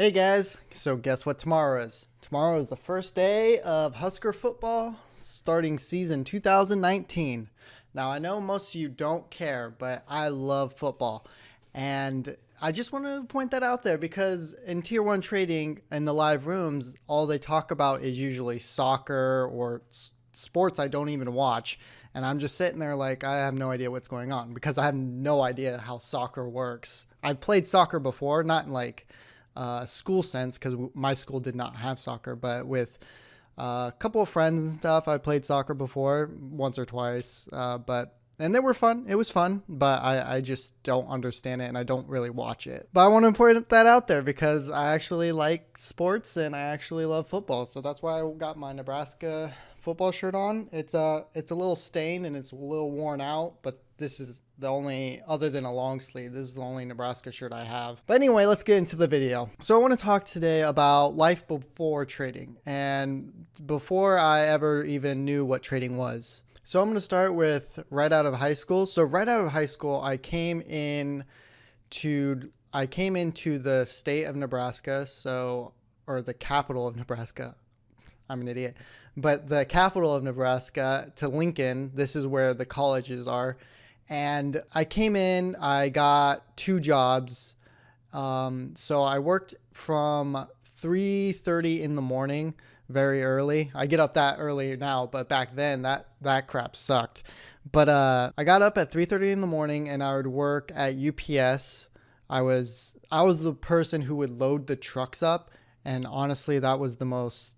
Hey guys, so guess what tomorrow is? Tomorrow is the first day of Husker football starting season 2019. Now I know most of you don't care, but I love football. And I just want to point that out there because in Tier 1 trading in the live rooms, all they talk about is usually soccer or sports I don't even watch. And I'm just sitting there like I have no idea what's going on because I have no idea how soccer works. I've played soccer before, not in like school sense because my school did not have soccer, but with a couple of friends and stuff, I played soccer before once or twice, and they were fun. It was fun, but I just don't understand it and I don't really watch it. But I want to point that out there because I actually like sports and I actually love football. So that's why I got my Nebraska football shirt on. It's a little stained and it's a little worn out, but this is the only, other than a long sleeve, this is the only Nebraska shirt I have. But anyway, let's get into the video. So I want to talk today about life before trading and before I ever even knew what trading was. So I'm going to start with right out of high school. So right out of high school, I came into the state of Nebraska, or the capital of Nebraska. I'm an idiot. But the capital of Nebraska, to Lincoln. This is where the colleges are. And I came in, I got two jobs. So I worked from 3:30 in the morning, very early. I get up that early now, but back then that crap sucked. But I got up at 3:30 in the morning and I would work at UPS. I was the person who would load the trucks up, and honestly that was the most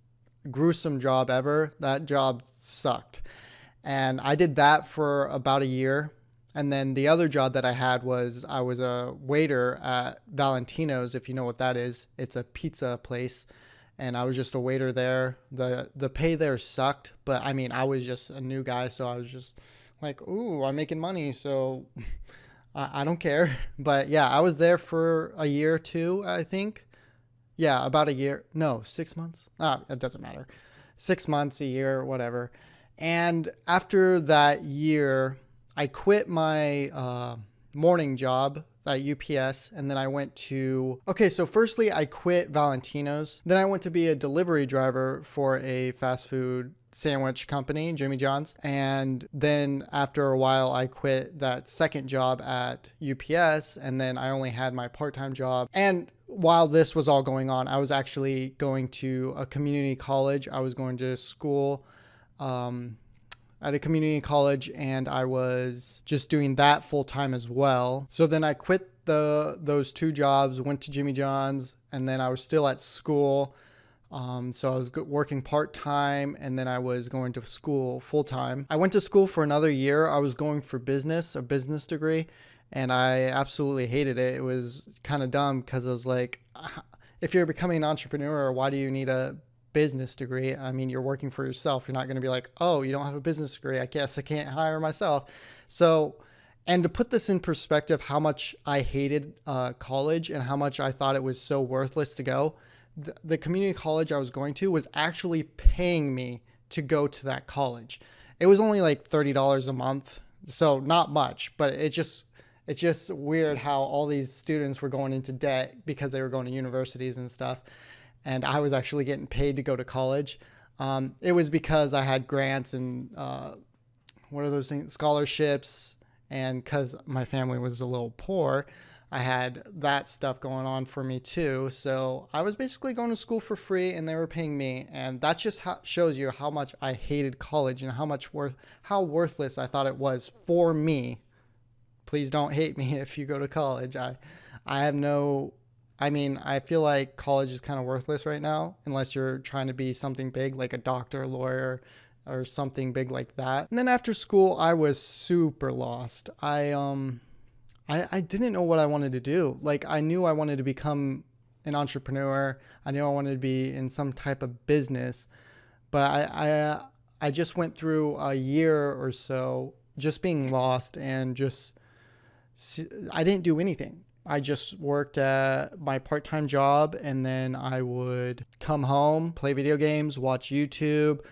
gruesome job ever. That job sucked. And I did that for about a year. And then the other job that I had was I was a waiter at Valentino's, if you know what that is. It's a pizza place. And I was just a waiter there. The pay there sucked, but I mean, I was just a new guy, so I was just like, ooh, I'm making money, so I don't care. But yeah, I was there for a year or two, I think. Yeah, about a year. No, 6 months. It doesn't matter. 6 months, a year, whatever. And after that year, I quit my morning job at UPS, and then I went to, so firstly, I quit Valentino's. Then I went to be a delivery driver for a fast food sandwich company, Jimmy John's. And then after a while, I quit that second job at UPS, and then I only had my part-time job. And while this was all going on, I was actually going to a community college. I was going to school at a community college, and I was just doing that full time as well. So then I quit those two jobs, went to Jimmy John's, and then I was still at school. So I was working part time, and then I was going to school full time. I went to school for another year. I was going for business, a business degree, and I absolutely hated it. It was kind of dumb because I was like, if you're becoming an entrepreneur, why do you need a business degree? I mean, you're working for yourself. You're not going to be like, oh, you don't have a business degree, I guess I can't hire myself. So, and to put this in perspective, how much I hated college and how much I thought it was so worthless to go, the community college I was going to was actually paying me to go to that college. It was only like $30 a month, so not much, but it's just weird how all these students were going into debt because they were going to universities and stuff. And I was actually getting paid to go to college. It was because I had grants and what are those things? Scholarships. And because my family was a little poor, I had that stuff going on for me too. So I was basically going to school for free and they were paying me. And that just shows you how much I hated college and how worthless I thought it was for me. Please don't hate me if you go to college. I feel like college is kind of worthless right now unless you're trying to be something big like a doctor, lawyer, or something big like that. And then after school, I was super lost. I didn't know what I wanted to do. Like, I knew I wanted to become an entrepreneur. I knew I wanted to be in some type of business, but I just went through a year or so just being lost and I didn't do anything. I just worked at my part-time job, and then I would come home, play video games, watch YouTube,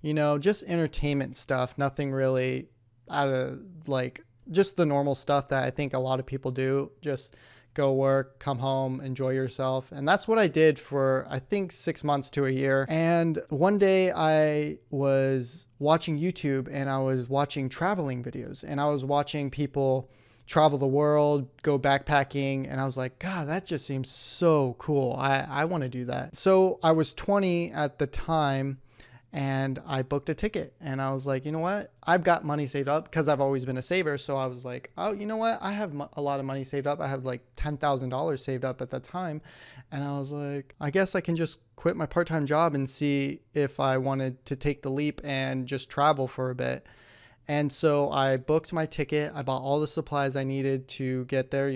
just entertainment stuff. Nothing really out of like just the normal stuff that I think a lot of people do. Just go work, come home, enjoy yourself. And that's what I did for, I think, 6 months to a year. And one day I was watching YouTube and I was watching traveling videos, and I was watching people travel the world, go backpacking. And I was like, God, that just seems so cool. I want to do that. So I was 20 at the time, and I booked a ticket, and I was like, you know what? I've got money saved up because I've always been a saver. So I was like, oh, you know what? I have a lot of money saved up. I have like $10,000 saved up at that time. And I was like, I guess I can just quit my part-time job and see if I wanted to take the leap and just travel for a bit. And so I booked my ticket. I bought all the supplies I needed to get there,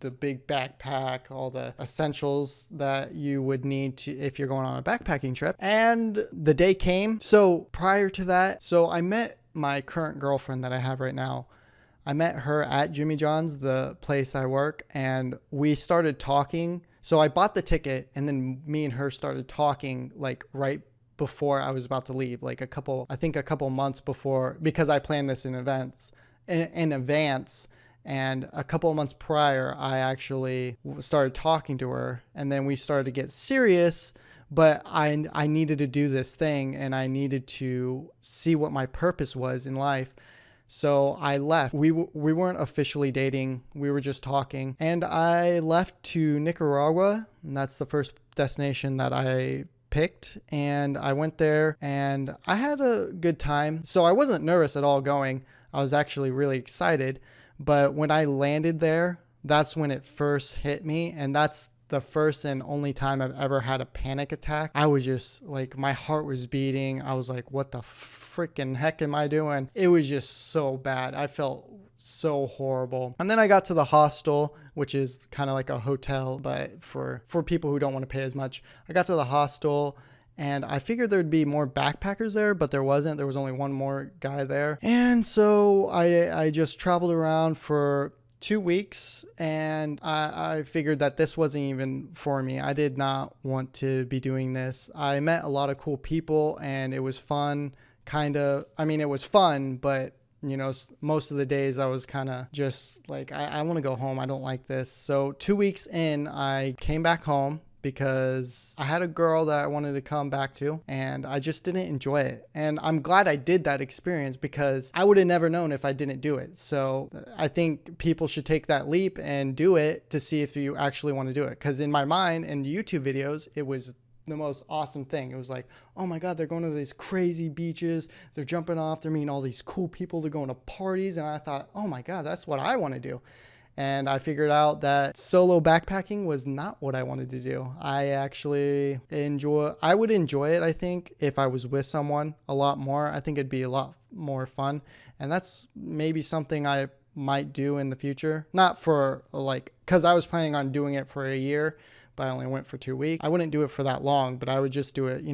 the big backpack, all the essentials that you would need to if you're going on a backpacking trip. And the day came. So prior to that, I met my current girlfriend that I have right now. I met her at Jimmy John's, the place I work, and we started talking. So I bought the ticket, and then me and her started talking like right before I was about to leave, like a couple months before, because I planned this in advance. And a couple of months prior, I actually started talking to her, and then we started to get serious. But I needed to do this thing, and I needed to see what my purpose was in life. So I left. We weren't officially dating. We were just talking. And I left to Nicaragua, and that's the first destination that I picked. And I went there, and I had a good time. So I wasn't nervous at all going. I was actually really excited. But when I landed there, that's when it first hit me. And that's the first and only time I've ever had a panic attack. I was just like, my heart was beating. I was like, what the freaking heck am I doing? It was just so bad. I felt so horrible. And then I got to the hostel, which is kind of like a hotel, but for people who don't want to pay as much. I got to the hostel, and I figured there'd be more backpackers there, but there wasn't. There was only one more guy there. And so I just traveled around for 2 weeks, and I figured that this wasn't even for me. I did not want to be doing this. I met a lot of cool people, and it was fun. It was fun, but most of the days I was kind of just like, I want to go home. I don't like this. So 2 weeks in, I came back home because I had a girl that I wanted to come back to, and I just didn't enjoy it. And I'm glad I did that experience, because I would have never known if I didn't do it. So I think people should take that leap and do it to see if you actually want to do it. Because in my mind, in YouTube videos, it was the most awesome thing. It was like, oh my God, they're going to these crazy beaches. They're jumping off. They're meeting all these cool people. They're going to parties. And I thought, oh my God, that's what I want to do. And I figured out that solo backpacking was not what I wanted to do. I would enjoy it, I think, if I was with someone a lot more. I think it'd be a lot more fun. And that's maybe something I might do in the future. Not for because I was planning on doing it for a year, but I only went for 2 weeks. I wouldn't do it for that long, but I would just do it,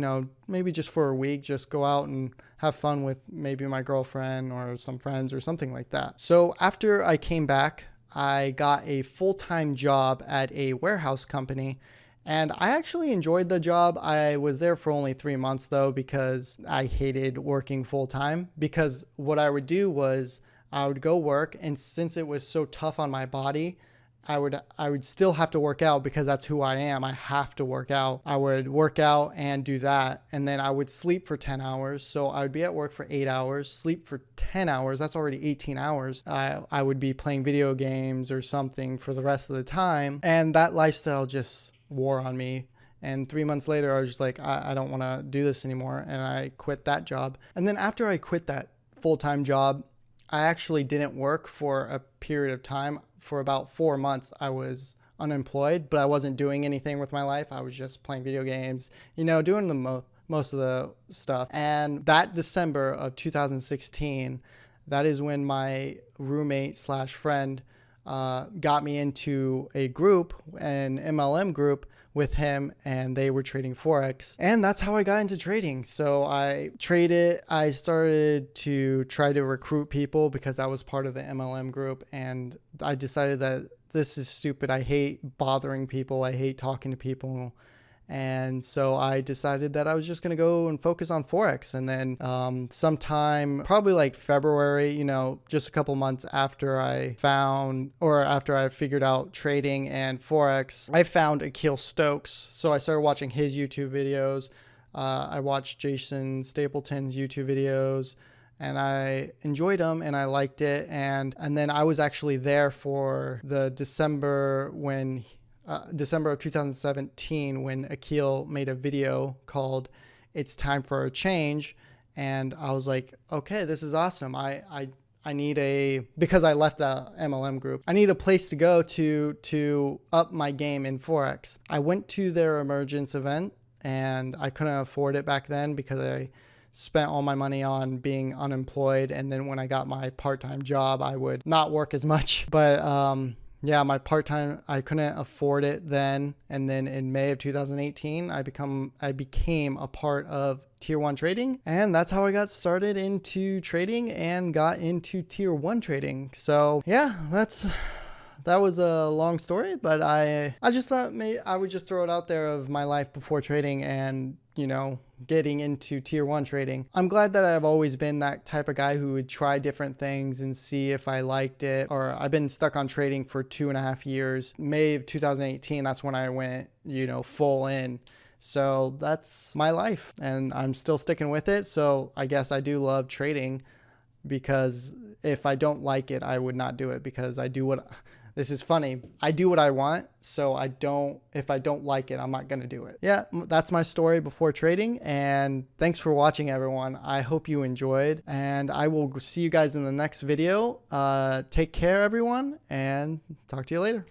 maybe just for a week, just go out and have fun with maybe my girlfriend or some friends or something like that. So after I came back, I got a full-time job at a warehouse company, and I actually enjoyed the job. I was there for only 3 months though, because I hated working full-time. Because what I would do was I would go work, and since it was so tough on my body, I would still have to work out, because that's who I am. I have to work out. I would work out and do that. And then I would sleep for 10 hours. So I would be at work for 8 hours, sleep for 10 hours. That's already 18 hours. I would be playing video games or something for the rest of the time. And that lifestyle just wore on me. And 3 months later, I was just like, I don't want to do this anymore. And I quit that job. And then after I quit that full-time job, I actually didn't work for a period of time. For about 4 months, I was unemployed, but I wasn't doing anything with my life. I was just playing video games, doing the most of the stuff. And that December of 2016, that is when my roommate / friend got me into a group, an MLM group with him, and they were trading Forex. And that's how I got into trading. So I traded. I started to try to recruit people because I was part of the MLM group, and I decided that this is stupid. I hate bothering people. I hate talking to people. And so I decided that I was just going to go and focus on Forex. And then sometime probably like February, just a couple months after after I figured out trading and Forex, I found Akil Stokes. So I started watching his YouTube videos. I watched Jason Stapleton's YouTube videos, and I enjoyed them and I liked it. And then I was actually there for the December of 2017 when Akil made a video called "It's Time for a Change." And I was like, okay, this is awesome. I need because I left the MLM group, I need a place to go to up my game in Forex. I went to their emergence event, and I couldn't afford it back then because I spent all my money on being unemployed. And then when I got my part-time job, I would not work as much. But yeah, my part-time, I couldn't afford it then. And then in May of 2018, I became a part of Tier 1 trading. And that's how I got started into trading and got into Tier 1 trading. So yeah, that was a long story, but I just thought maybe I would just throw it out there of my life before trading and, getting into Tier 1 trading. I'm glad that I've always been that type of guy who would try different things and see if I liked it. Or I've been stuck on trading for 2.5 years. May of 2018, that's when I went, full in. So that's my life, and I'm still sticking with it. So I guess I do love trading, because if I don't like it, I would not do it, because this is funny. I do what I want. So if I don't like it, I'm not going to do it. Yeah, that's my story before trading. And thanks for watching, everyone. I hope you enjoyed, and I will see you guys in the next video. Take care, everyone, and talk to you later.